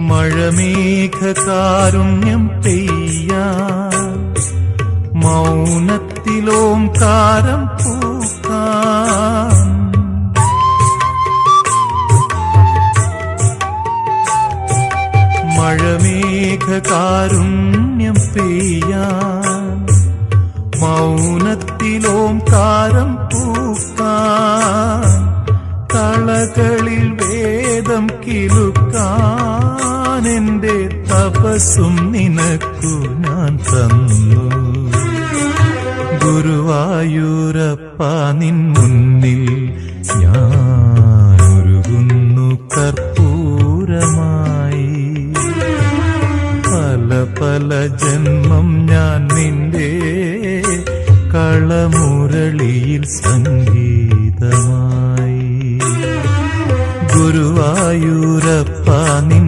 മഴമേഘകാരുണ്യം പെയ്യാൻ മൗനത്തിലോംകാരം പൂക്കാൻ മഴമേഘകാരുണ്യം പെയ്യാൻ മൗനത്തിലോംകാരം പൂക്കാൻ കളകളിൽ വേദം കിലുക്കാൻ എന്റെ തപസ്സും നിനക്കു ഞാൻ തന്നു ഗുരുവായൂരപ്പ നിൻ മുന്നിൽ ഞാനൊരുകുന്നു കർപ്പൂരമായി പല പല ജന്മം ഞാൻ നിന്റെ കളമുരളിയിൽ സംഗീതമായി ഗുരുവായൂരപ്പ നിൻ